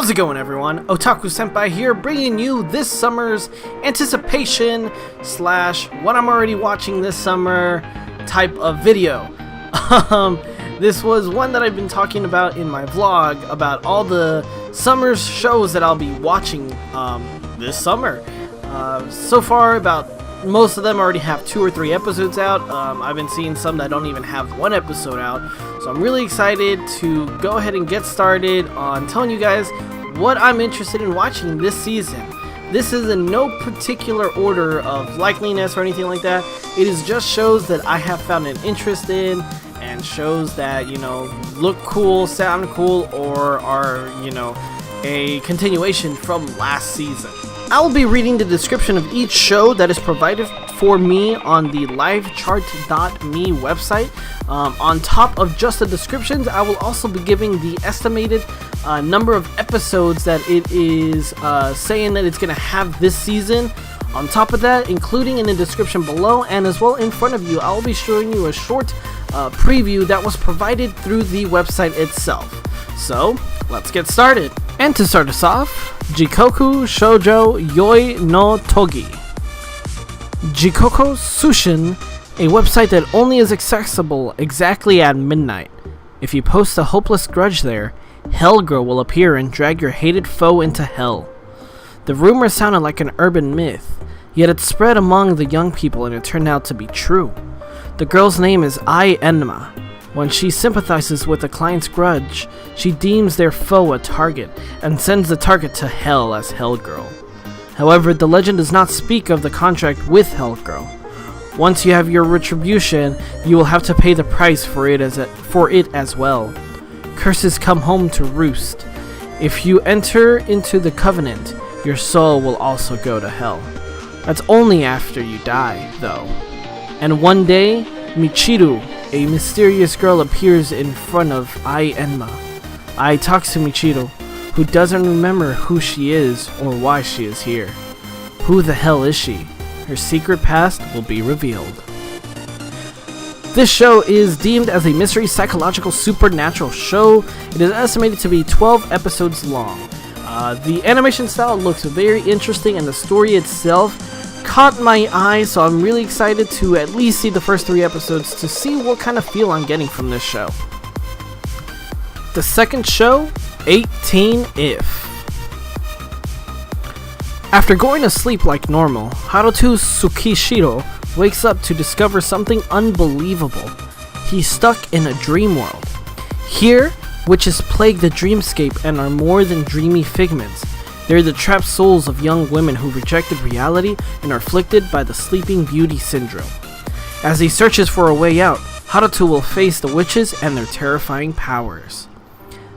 How's it going, everyone? Otaku Senpai here, bringing you this summer's anticipation slash what I'm already watching this summer type of video. This was one that I've been talking about in my vlog about all the summer's shows that I'll be watching this summer. So far, about most of them already have 2 or 3 episodes out. I've been seeing some that don't even have 1 episode out. So I'm really excited to go ahead and get started on telling you guys what I'm interested in watching this season. This is in no particular order of likeliness or anything like that. It is just shows that I have found an interest in, and shows that, you know, look cool, sound cool, or are, you know, a continuation from last season. I will be reading the description of each show that is provided for me on the livechart.me website. On top of just the descriptions, I will also be giving the estimated number of episodes that it is saying that it's going to have this season. On top of that, including in the description below and as well in front of you, I will be showing you a short preview that was provided through the website itself. So, let's get started. And to start us off, Jikoku Shoujo Yoi no Togi. Jikoku Sushin, a website that only is accessible exactly at midnight. If you post a hopeless grudge there, Hellgirl will appear and drag your hated foe into hell. The rumor sounded like an urban myth, yet it spread among the young people and it turned out to be true. The girl's name is Ai Enma. When she sympathizes with a client's grudge, she deems their foe a target and sends the target to hell as Hellgirl. However, the legend does not speak of the contract with Hellgirl. Once you have your retribution, you will have to pay the price for it as well. Curses come home to roost. If you enter into the covenant, your soul will also go to hell. That's only after you die, though. And one day, Nichijou, a mysterious girl, appears in front of Ai Enma. Ai talks to Nichijou, who doesn't remember who she is or why she is here. Who the hell is she? Her secret past will be revealed. This show is deemed as a mystery psychological supernatural show. It is estimated to be 12 episodes long. The animation style looks very interesting, and the story itself caught my eye, so I'm really excited to at least see the first 3 episodes to see what kind of feel I'm getting from this show. The second show, 18 If. After going to sleep like normal, Haruto Tsukishiro wakes up to discover something unbelievable. He's stuck in a dream world. Here, witches plague the dreamscape and are more than dreamy figments. They're the trapped souls of young women who rejected reality and are afflicted by the Sleeping Beauty syndrome. As he searches for a way out, Haruto will face the witches and their terrifying powers.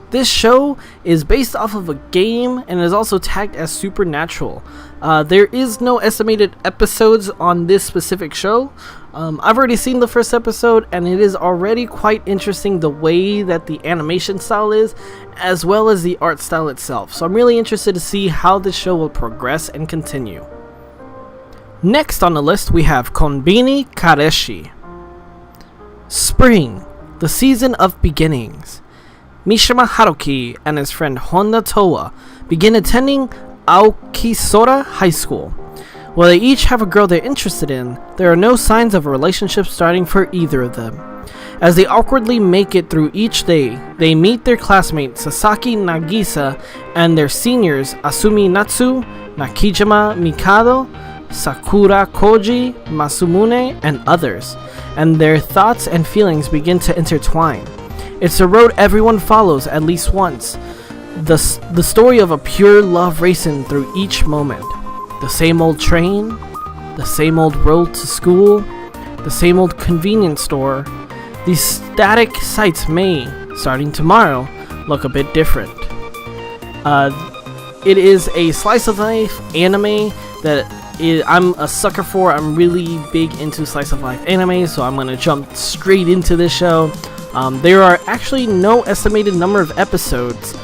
This show is based off of a game and is also tagged as supernatural. There is no estimated episodes on this specific show. I've already seen the first episode, and it is already quite interesting the way that the animation style is, as well as the art style itself. So I'm really interested to see how this show will progress and continue. Next on the list, we have Konbini Kareshi. Spring, the season of beginnings. Mishima Haruki and his friend Honda Towa begin attending Aokisora High School. While they each have a girl they're interested in, there are no signs of a relationship starting for either of them. As they awkwardly make it through each day, they meet their classmates Sasaki Nagisa and their seniors Asumi Natsu, Nakijima Mikado, Sakura Koji, Masumune, and others, and their thoughts and feelings begin to intertwine. It's a road everyone follows at least once. The story of a pure love racing through each moment. The same old train, the same old road to school, the same old convenience store. These static sights may, starting tomorrow, look a bit different. It is a slice of life anime that I'm a sucker for. I'm really big into slice of life anime, so I'm going to jump straight into this show. There are actually no estimated number of episodes,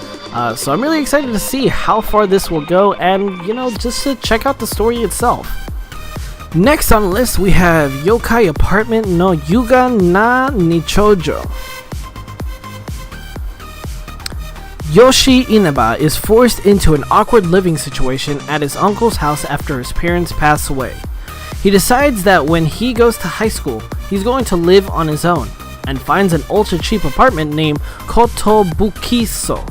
so I'm really excited to see how far this will go and, you know, just to check out the story itself. Next on the list, we have Yokai Apartment no Yuuga na Nichijou. Yoshi Inaba is forced into an awkward living situation at his uncle's house after his parents pass away. He decides that when he goes to high school, he's going to live on his own, and finds an ultra-cheap apartment named Kotobukiso.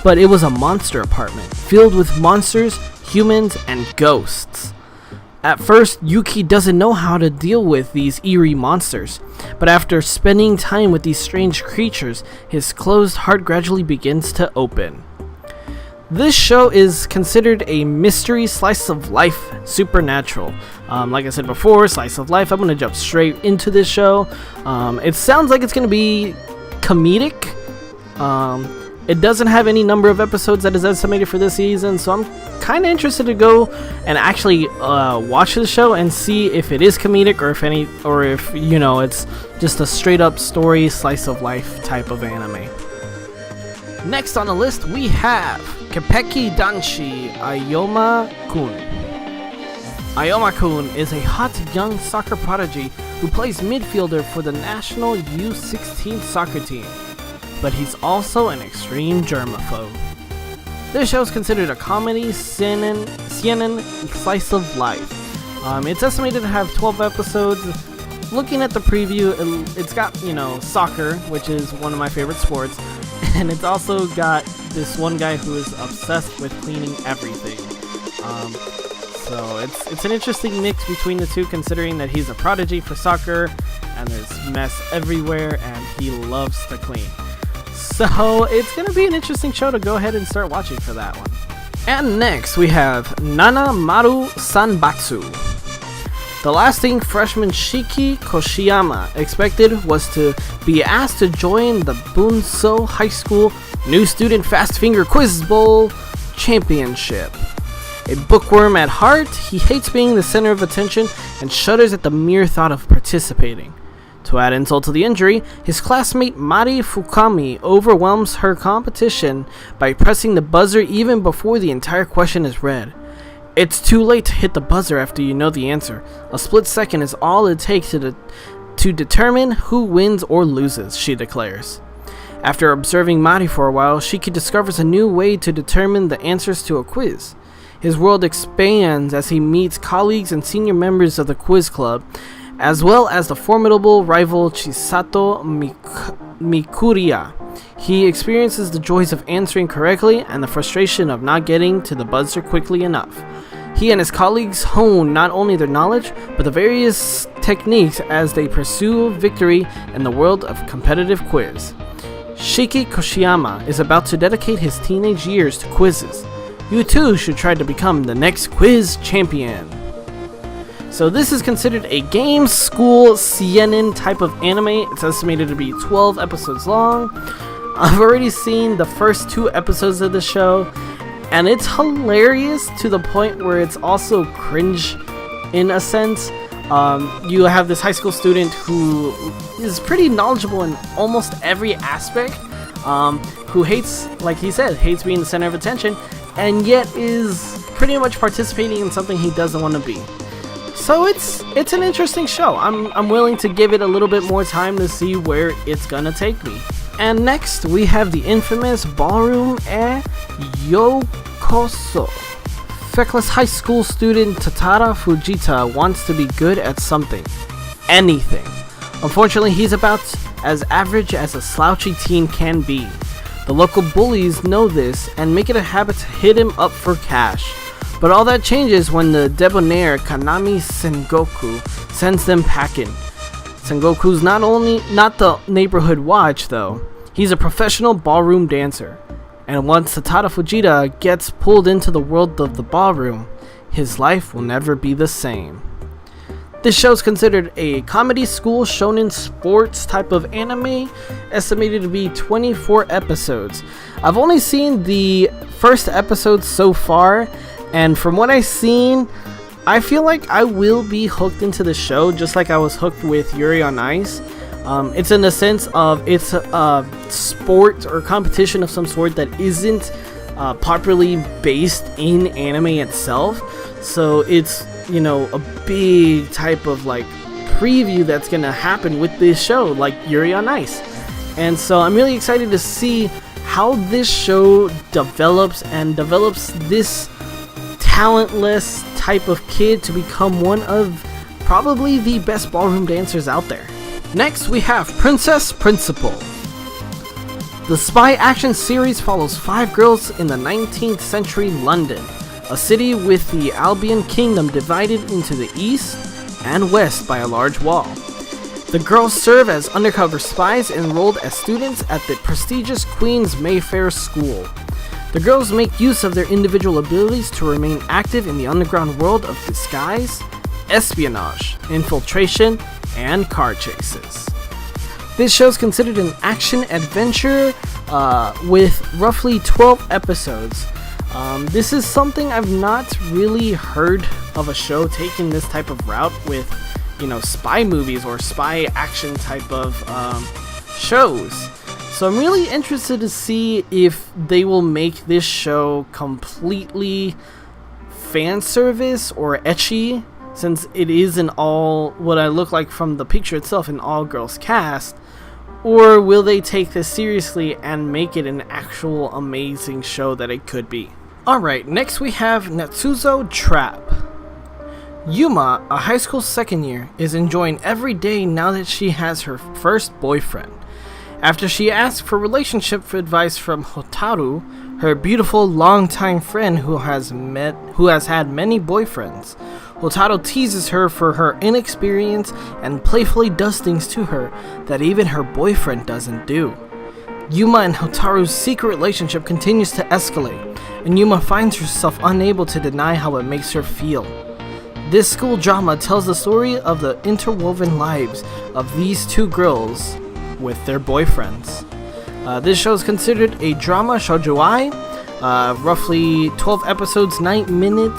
But it was a monster apartment, filled with monsters, humans, and ghosts. At first, Yuki doesn't know how to deal with these eerie monsters, but after spending time with these strange creatures, his closed heart gradually begins to open. This show is considered a mystery slice of life supernatural. Like I said before, slice of life. I'm going to jump straight into this show. It sounds like it's going to be comedic. It doesn't have any number of episodes that is estimated for this season, so I'm kind of interested to go and actually watch the show and see if it is comedic or if it's just a straight up story slice of life type of anime. Next on the list we have Kepeki Danshi Ayoma-kun. Ayoma-kun is a hot young soccer prodigy who plays midfielder for the national U16 soccer team, but he's also an extreme germaphobe. This show is considered a comedy seinen slice of life. It's estimated to have 12 episodes. Looking at the preview, it's got, soccer, which is one of my favorite sports, and it's also got this one guy who is obsessed with cleaning everything. So it's an interesting mix between the two, considering that he's a prodigy for soccer, and there's mess everywhere, and he loves to clean. So it's going to be an interesting show to go ahead and start watching for that one. And next we have Nana Maru Sanbatsu. The lasting freshman Shiki Koshiyama expected was to be asked to join the Bunso High School New Student Fast Finger Quiz Bowl Championship. A bookworm at heart, he hates being the center of attention and shudders at the mere thought of participating. To add insult to the injury, his classmate Mari Fukami overwhelms her competition by pressing the buzzer even before the entire question is read. It's too late to hit the buzzer after you know the answer. A split second is all it takes to determine who wins or loses, she declares. After observing Mari for a while, Shiki discovers a new way to determine the answers to a quiz. His world expands as he meets colleagues and senior members of the quiz club, as well as the formidable rival Chisato Mikuriya. He experiences the joys of answering correctly and the frustration of not getting to the buzzer quickly enough. He and his colleagues hone not only their knowledge, but the various techniques as they pursue victory in the world of competitive quiz. Shiki Koshiyama is about to dedicate his teenage years to quizzes. You too should try to become the next quiz champion. So this is considered a game school seinen type of anime. It's estimated to be 12 episodes long. I've already seen the first 2 episodes of the show, and it's hilarious to the point where it's also cringe in a sense. You have this high school student who is pretty knowledgeable in almost every aspect, who hates, like he said, hates being the center of attention, and yet is pretty much participating in something he doesn't want to be. So it's an interesting show. I'm willing to give it a little bit more time to see where it's gonna take me. And next we have the infamous Ballroom e Youkoso. Feckless high school student Tatara Fujita wants to be good at something. Anything. Unfortunately, he's about as average as a slouchy teen can be. The local bullies know this and make it a habit to hit him up for cash. But all that changes when the debonair Kanami Sengoku sends them packing. Sengoku's not the neighborhood watch though. He's a professional ballroom dancer. And once Tatara Fujita gets pulled into the world of the ballroom, his life will never be the same. This show is considered a comedy school shonen sports type of anime, estimated to be 24 episodes. I've only seen the first episode so far, and from what I've seen, I feel like I will be hooked into the show just like I was hooked with Yuri on Ice. It's in the sense of it's a sport or competition of some sort that isn't properly based in anime itself. So it's, a big type of like preview that's gonna happen with this show, like Yuri on Ice. And so I'm really excited to see how this show develops this talentless type of kid to become one of probably the best ballroom dancers out there. Next, we have Princess Principal. The spy action series follows 5 girls in the 19th century London, a city with the Albion Kingdom divided into the east and west by a large wall. The girls serve as undercover spies enrolled as students at the prestigious Queen's Mayfair School. The girls make use of their individual abilities to remain active in the underground world of disguise, espionage, infiltration, and car chases. This show is considered an action-adventure with roughly 12 episodes. This is something I've not really heard of a show taking this type of route with, spy movies or spy action type of shows. So I'm really interested to see if they will make this show completely fan service or ecchi, since it is an all, what I look like from the picture itself, an all-girls cast, or will they take this seriously and make it an actual amazing show that it could be? Alright, next we have Netsuzo Trap. Yuma, a high school second year, is enjoying every day now that she has her first boyfriend. After she asks for relationship advice from Hotaru, her beautiful longtime friend who has had many boyfriends, Hotaru teases her for her inexperience and playfully does things to her that even her boyfriend doesn't do. Yuma and Hotaru's secret relationship continues to escalate, and Yuma finds herself unable to deny how it makes her feel. This school drama tells the story of the interwoven lives of these two girls with their boyfriends. This show is considered a drama shoujo-ai, roughly 12 episodes, 9-minute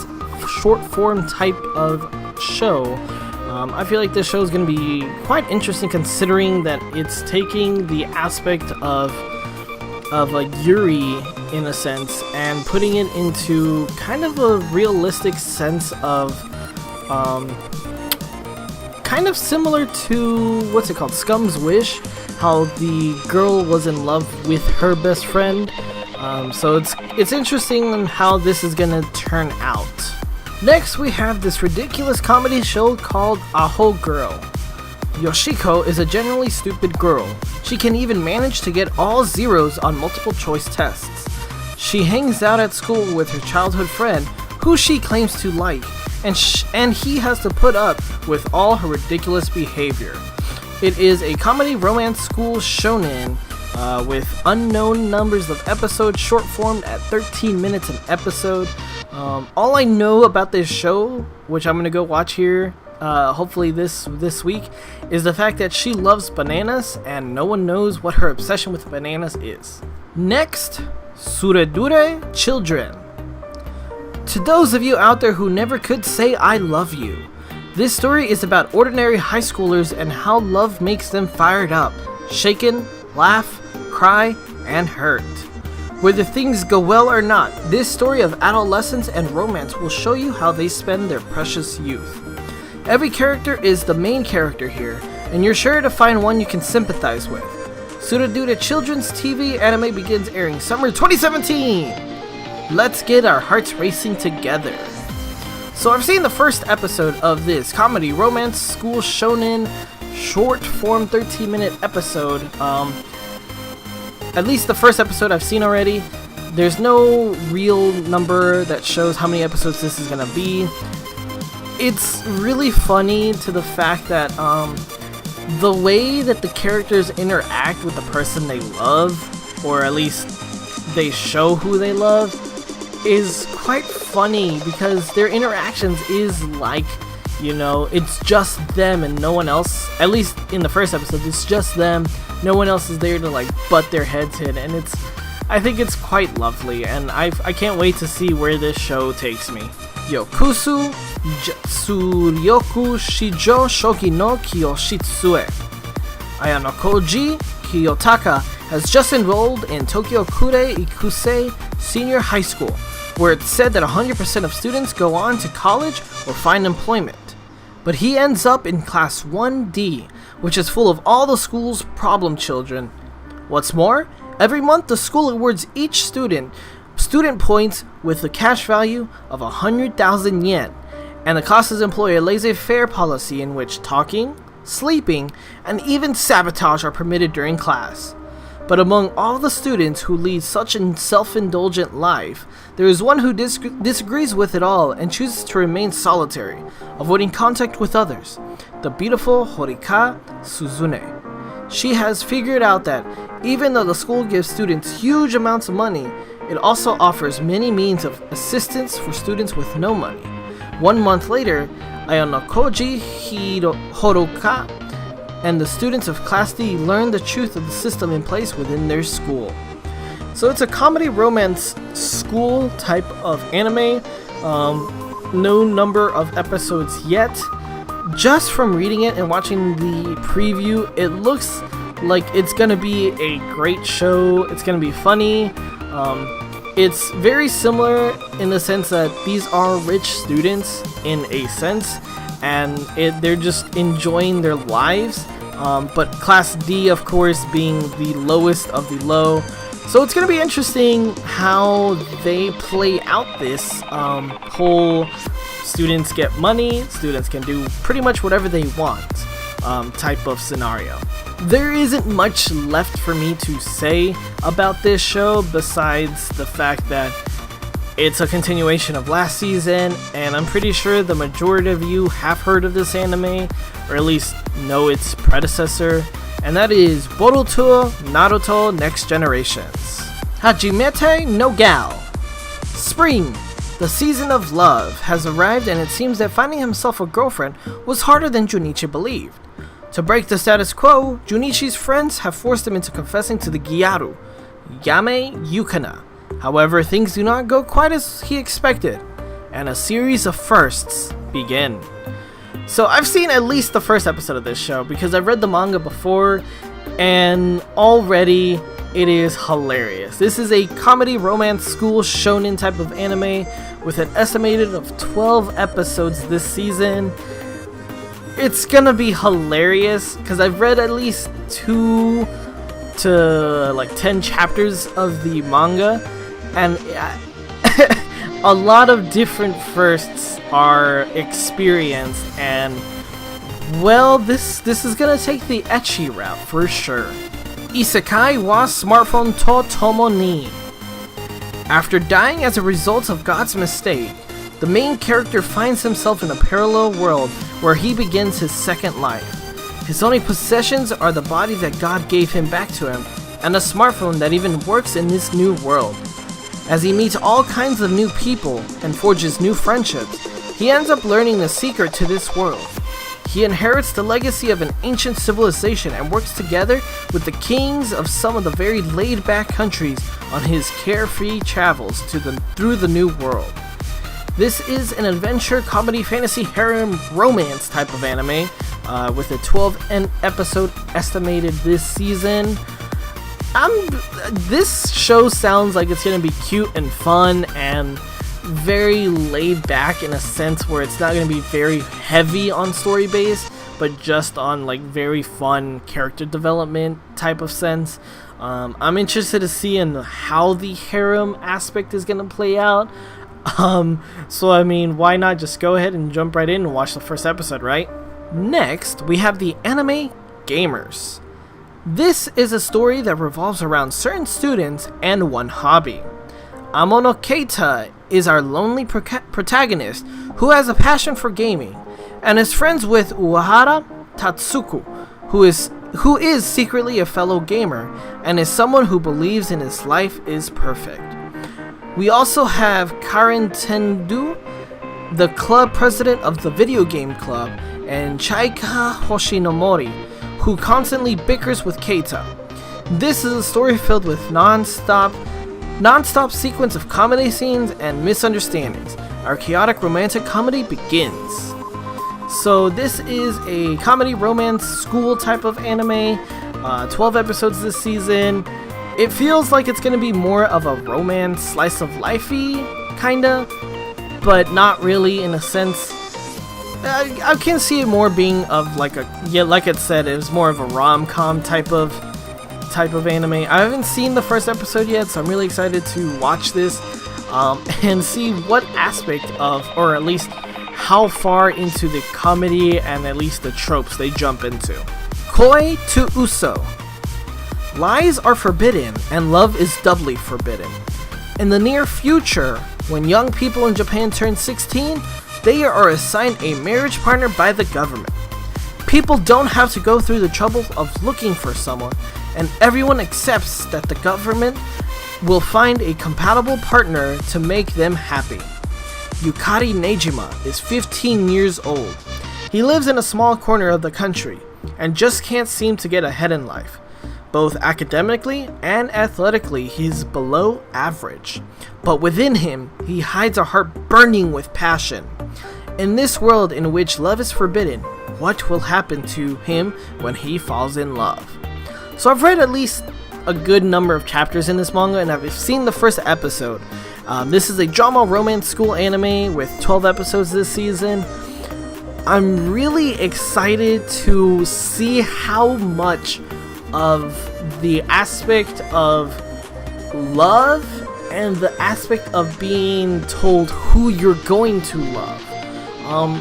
short form type of show. I feel like this show is going to be quite interesting considering that it's taking the aspect of a Yuri in a sense and putting it into kind of a realistic sense of kind of similar to Scum's Wish, how the girl was in love with her best friend. So it's interesting on how this is gonna turn out. Next, we have this ridiculous comedy show called Aho Girl. Yoshiko is a generally stupid girl. She can even manage to get all zeros on multiple choice tests. She hangs out at school with her childhood friend, who she claims to like, and he has to put up with all her ridiculous behavior. It is a comedy romance school shonen with unknown numbers of episodes, short formed at 13 minutes an episode. All I know about this show, which I'm gonna go watch here hopefully this week, is the fact that she loves bananas and no one knows what her obsession with bananas is. Next, Suredure Children. To those of you out there who never could say I love you, this story is about ordinary high schoolers and how love makes them fired up, shaken, laugh, cry, and hurt. Whether things go well or not, this story of adolescence and romance will show you how they spend their precious youth. Every character is the main character here, and you're sure to find one you can sympathize with. Suredure Children's TV anime begins airing summer 2017! Let's get our hearts racing together. So I've seen the first episode of this comedy romance school shonen short form 13-minute episode. At least the first episode I've seen already. There's no real number that shows how many episodes this is gonna be. It's really funny to the fact that the way that the characters interact with the person they love, or at least they show who they love, is quite funny because their interactions is like, it's just them and no one else. At least in the first episode, it's just them. No one else is there to butt their heads in, and I think it's quite lovely, and I can't wait to see where this show takes me. Youkoso, Jitsuryoku Shijou Shogi no Kyoushitsu. Ayano Koji Kiyotaka has just enrolled in Tokyo Kure Ikusei Senior High School, where it's said that 100% of students go on to college or find employment. But he ends up in Class 1D, which is full of all the school's problem children. What's more, Every month, the school awards each student points with a cash value of 100,000 yen, and the classes employ a laissez-faire policy in which talking, sleeping, and even sabotage are permitted during class. But among all the students who lead such a self-indulgent life, there is one who disagrees with it all and chooses to remain solitary, avoiding contact with others, the beautiful Horika Suzune. She has figured out that even though the school gives students huge amounts of money, it also offers many means of assistance for students with no money. 1 month later, Ayonokoji Horoka and the students of Class D learn the truth of the system in place within their school. So it's a comedy romance school type of anime. No number of episodes yet. Just from reading it and watching the preview, it looks like it's gonna be a great show. It's gonna be funny. It's very similar in the sense that these are rich students in a sense, and they're just enjoying their lives. But Class D, of course, being the lowest of the low. So it's gonna be interesting how they play out this whole students get money, students can do pretty much whatever they want type of scenario. There isn't much left for me to say about this show besides the fact that it's a continuation of last season, and I'm pretty sure the majority of you have heard of this anime, or at least know its predecessor, and that is Boruto Naruto Next Generations. Hajimete no Gal. Spring, the season of love, has arrived, and it seems that finding himself a girlfriend was harder than Junichi believed. To break the status quo, Junichi's friends have forced him into confessing to the Gyaru, Yame Yukana. However, things do not go quite as he expected, and a series of firsts begin. So I've seen at least the first episode of this show because I've read the manga before, and already it is hilarious. This is a comedy romance school shonen type of anime with an estimated of 12 episodes this season. It's gonna be hilarious because I've read at least 2 to 10 chapters of the manga, and a lot of different firsts are experienced, and well, this is gonna take the ecchi route for sure. Isekai wa smartphone to tomo ni. After dying as a result of God's mistake, the main character finds himself in a parallel world where he begins his second life. His only possessions are the body that God gave him back to him, and a smartphone that even works in this new world. As he meets all kinds of new people and forges new friendships, he ends up learning the secret to this world. He inherits the legacy of an ancient civilization and works together with the kings of some of the very laid-back countries on his carefree travels through the new world. This is an adventure, comedy, fantasy, harem, romance type of anime, with a 12 episode estimated this season. This show sounds like it's gonna be cute and fun and very laid back in a sense where it's not gonna be very heavy on story base, but just on very fun character development type of sense. I'm interested to see in how the harem aspect is gonna play out. So I mean, why not just go ahead and jump right in and watch the first episode, right? Next, we have the anime Gamers. This is a story that revolves around certain students and one hobby. Amono Keita is our lonely protagonist who has a passion for gaming and is friends with Uehara Tatsuku, who is secretly a fellow gamer and is someone who believes in his life is perfect. We also have Karen Tendu, the club president of the video game club, and Chaika Hoshinomori, who constantly bickers with Keita. This is a story filled with non-stop sequence of comedy scenes and misunderstandings. Our chaotic romantic comedy begins. So this is a comedy romance school type of anime, 12 episodes this season. It feels like it's going to be more of a romance slice of lifey kinda, but not really in a sense. I can see it more being of like it said, it was more of a rom-com type of type of anime. I haven't seen the first episode yet, so I'm really excited to watch this and see what aspect of, or at least how far into the comedy and at least the tropes they jump into. Koi to Uso. Lies are forbidden and love is doubly forbidden. In the near future, when young people in Japan turn 16, they are assigned a marriage partner by the government. People don't have to go through the trouble of looking for someone, and everyone accepts that the government will find a compatible partner to make them happy. Yukari Nejima is 15 years old. He lives in a small corner of the country and just can't seem to get ahead in life. Both academically and athletically, he's below average. But within him, he hides a heart burning with passion. In this world in which love is forbidden, what will happen to him when he falls in love? So I've read at least a good number of chapters in this manga, and I've seen the first episode. This is a drama romance school anime with 12 episodes this season. I'm really excited to see how much of the aspect of love and the aspect of being told who you're going to love.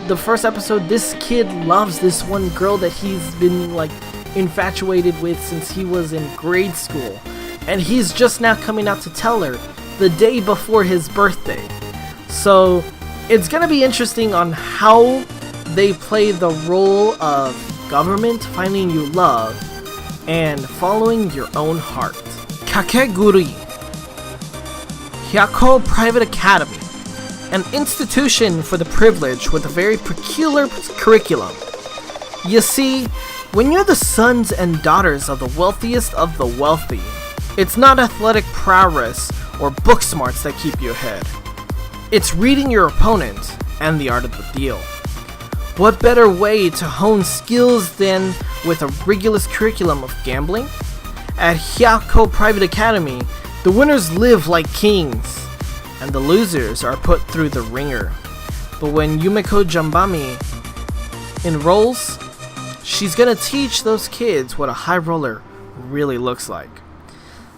The first episode, this kid loves this one girl that he's been like infatuated with since he was in grade school, and he's just now coming out to tell her the day before his birthday. So it's gonna be interesting on how they play the role of government finding you love and following your own heart. Kakeguri Hyako Private Academy, an institution for the privileged with a very peculiar curriculum. You see, when you're the sons and daughters of the wealthiest of the wealthy, it's not athletic prowess or book smarts that keep you ahead. It's reading your opponent and the art of the deal. What better way to hone skills than with a rigorous curriculum of gambling? At Hyako Private Academy, the winners live like kings, and the losers are put through the ringer. But when Yumeko Jambami enrolls, she's gonna teach those kids what a high roller really looks like.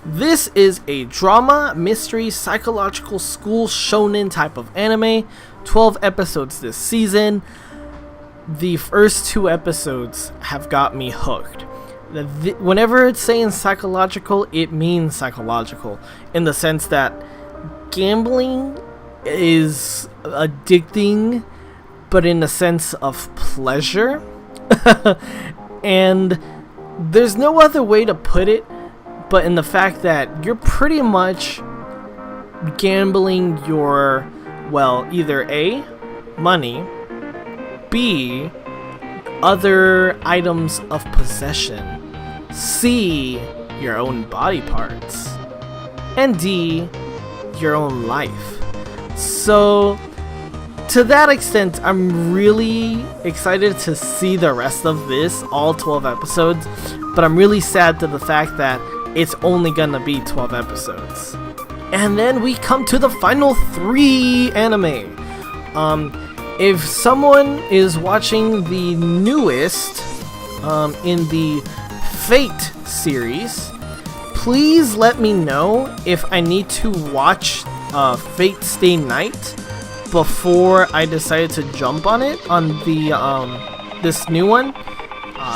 This is a drama, mystery, psychological school shonen type of anime. 12 episodes this season. The first 2 episodes have got me hooked. Whenever it's saying psychological, it means psychological, in the sense that gambling is addicting, but in the sense of pleasure. And there's no other way to put it but in the fact that you're pretty much gambling your, well, either A, money, B, other items of possession, C, your own body parts, and D, your own life. So to that extent, I'm really excited to see the rest of this, all 12 episodes, but I'm really sad to the fact that it's only gonna be 12 episodes. And then we come to the final 3 anime. If someone is watching the newest in the Fate series, please let me know if I need to watch Fate Stay Night before I decided to jump on it, on the this new one.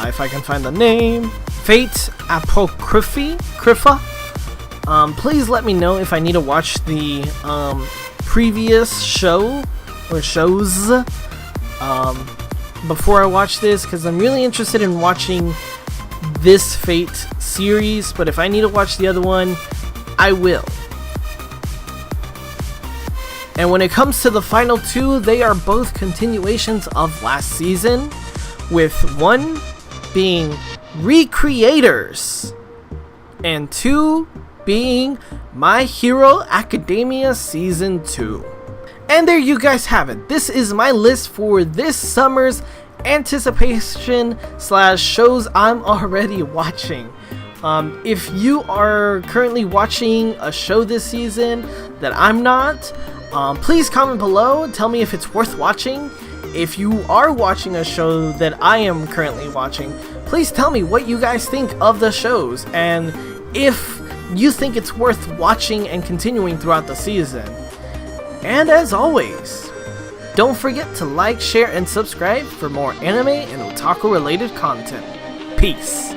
If I can find the name, Fate Apocrypha. Please let me know if I need to watch the previous show or shows before I watch this, because I'm really interested in watching this Fate series, but if I need to watch the other one, I will. And when it comes to the final 2, they are both continuations of last season, with one being Recreators and 2 being My Hero Academia Season 2. And there you guys have it. This is my list for this summer's anticipation / shows I'm already watching. If you are currently watching a show this season that I'm not, please comment below, tell me if it's worth watching, if you are watching a show that I am currently watching, please tell me what you guys think of the shows, and if you think it's worth watching and continuing throughout the season. And as always, don't forget to like, share, and subscribe for more anime and otaku related content. Peace.